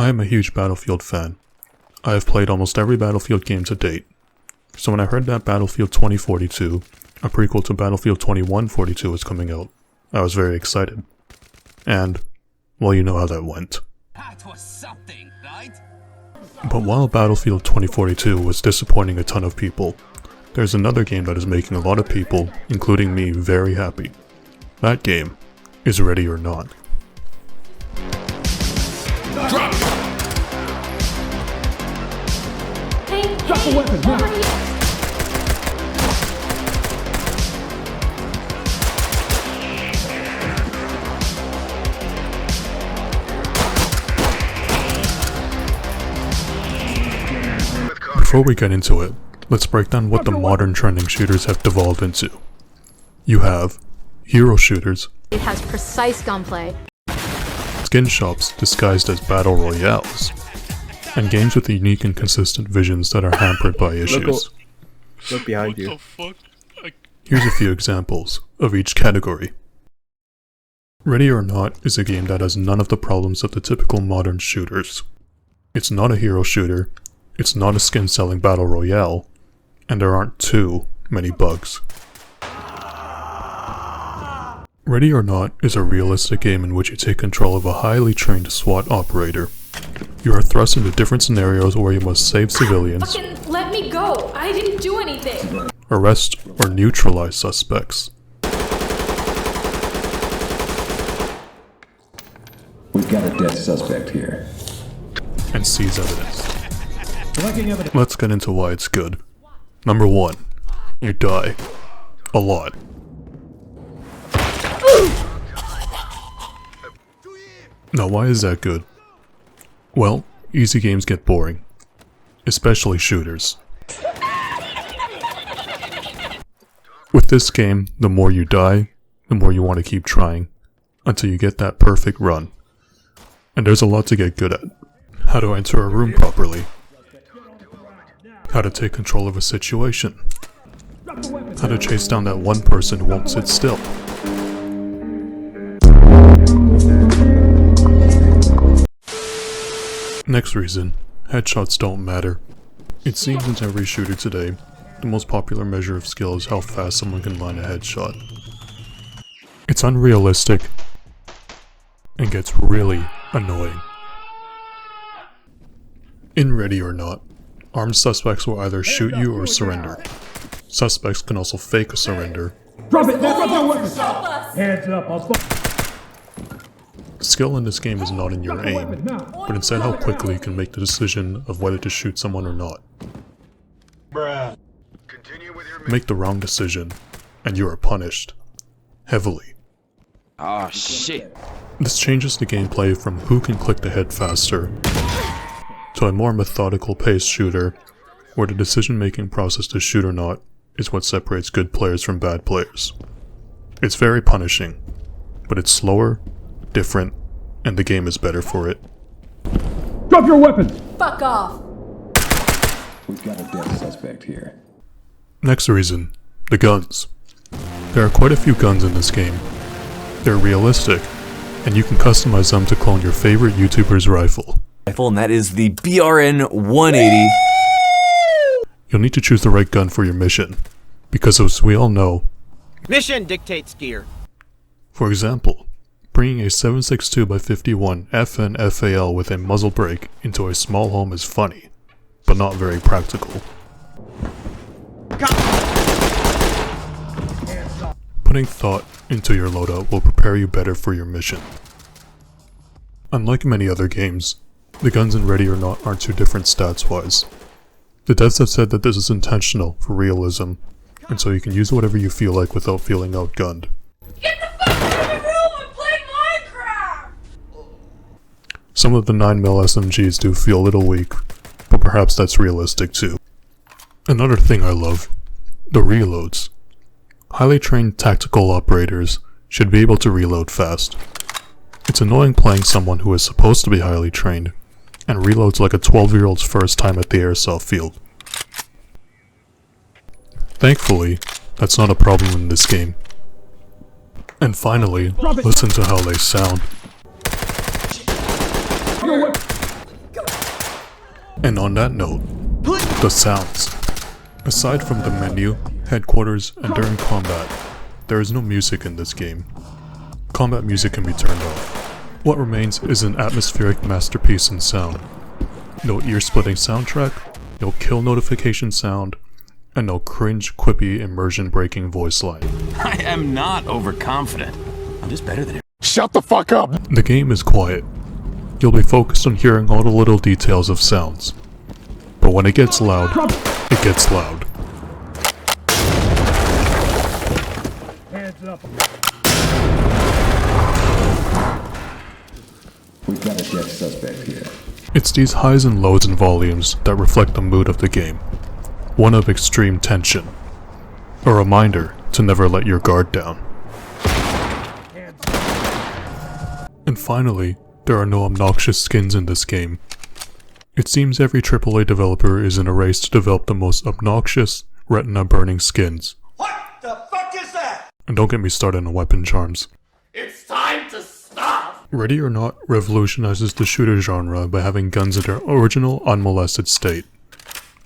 I am a huge Battlefield fan. I have played almost every Battlefield game to date. So when I heard that Battlefield 2042, a prequel to Battlefield 2142 was coming out, I was very excited. And, well, you know how that went. That was something, right? But while Battlefield 2042 was disappointing a ton of people, there's another game that is making a lot of people, including me, very happy. That game is Ready or Not. Drop! Drop the weapon, now! Before we get into it, let's break down what the modern trending shooters have devolved into. You have hero shooters. It has precise gunplay. Skin shops disguised as battle royales, and games with unique and consistent visions that are hampered by issues. Look behind you. What the fuck? Here's a few examples of each category. Ready or Not is a game that has none of the problems of the typical modern shooters. It's not a hero shooter, it's not a skin-selling battle royale, and there aren't too many bugs. Ready or Not is a realistic game in which you take control of a highly trained SWAT operator. You are thrust into different scenarios where you must save civilians, Fucking let me go! I didn't do anything! arrest or neutralize suspects, We've got a dead suspect here. and seize evidence. Let's get into why it's good. Number 1. You die. A lot. Now why is that good? Well, easy games get boring. Especially shooters. With this game, the more you die, the more you want to keep trying, until you get that perfect run. And there's a lot to get good at. How to enter a room properly. How to take control of a situation. How to chase down that one person who won't sit still. Next reason, headshots don't matter. It seems in every shooter today, the most popular measure of skill is how fast someone can line a headshot. It's unrealistic and gets really annoying. In Ready or Not, armed suspects will either shoot you or surrender. Suspects can also fake a surrender. Drop it! Drop that weapon! Hands up, I'll fuck. Skill in this game is not in your aim, but instead how quickly you can make the decision of whether to shoot someone or not. Make the wrong decision, and you are punished. Heavily. Oh shit. This changes the gameplay from who can click the head faster, to a more methodical paced shooter, where the decision-making process to shoot or not is what separates good players from bad players. It's very punishing, but it's slower, different, and the game is better for it. Drop your weapon! Fuck off! We've got a dead suspect here. Next reason, the guns. There are quite a few guns in this game. They're realistic, and you can customize them to clone your favorite YouTuber's rifle. And that is the BRN 180. You'll need to choose the right gun for your mission, because as we all know, Mission dictates gear. for example, bringing a 7.62x51 FN FAL with a muzzle brake into a small home is funny, but not very practical. Putting thought into your loadout will prepare you better for your mission. Unlike many other games, the guns in Ready or Not aren't too different stats-wise. The devs have said that this is intentional for realism, and so you can use whatever you feel like without feeling outgunned. Get the fuck out of the room! I'm playing Minecraft! Some of the 9mm SMGs do feel a little weak, but perhaps that's realistic too. Another thing I love, the reloads. Highly trained tactical operators should be able to reload fast. It's annoying playing someone who is supposed to be highly trained, and reloads like a 12-year-old's first time at the airsoft field. Thankfully, that's not a problem in this game. And finally, listen to how they sound. And on that note, the sounds. Aside from the menu, headquarters, and during combat, there is no music in this game. Combat music can be turned off. What remains is an atmospheric masterpiece in sound. No ear-splitting soundtrack, no kill notification sound, and no cringe, quippy, immersion-breaking voice line. I am not overconfident. I'm just better than him. Shut the fuck up! The game is quiet. You'll be focused on hearing all the little details of sounds. But when it gets loud, it gets loud. Hands up. We've got a dead suspect here. It's these highs and lows in volumes that reflect the mood of the game. One of extreme tension. A reminder to never let your guard down. And finally, there are no obnoxious skins in this game. It seems every AAA developer is in a race to develop the most obnoxious, retina-burning skins. What the fuck is that? And don't get me started on weapon charms. It's time to stop! Ready or Not revolutionizes the shooter genre by having guns in their original, unmolested state.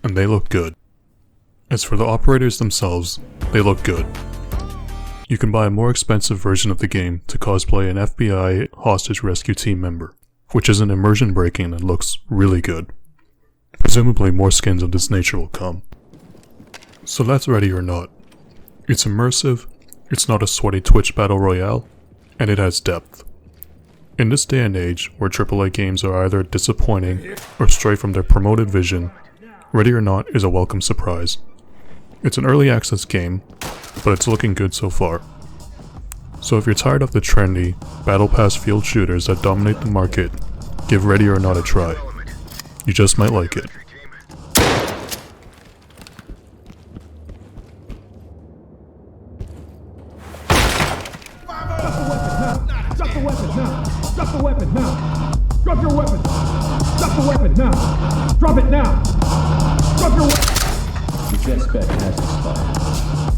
And they look good. As for the operators themselves, they look good. You can buy a more expensive version of the game to cosplay an FBI hostage rescue team member, which is an immersion breaking and looks really good. Presumably more skins of this nature will come. So that's Ready or Not. It's immersive, it's not a sweaty Twitch battle royale, and it has depth. In this day and age, where AAA games are either disappointing or stray from their promoted vision, Ready or Not is a welcome surprise. It's an early access game, but it's looking good so far. So if you're tired of the trendy, battle pass field shooters that dominate the market, give Ready or Not a try. You just might like it. Drop the weapon now! Drop the weapon now! Drop your weapon! Drop the weapon now! Drop it now! Drop your weapon! The suspect has expired.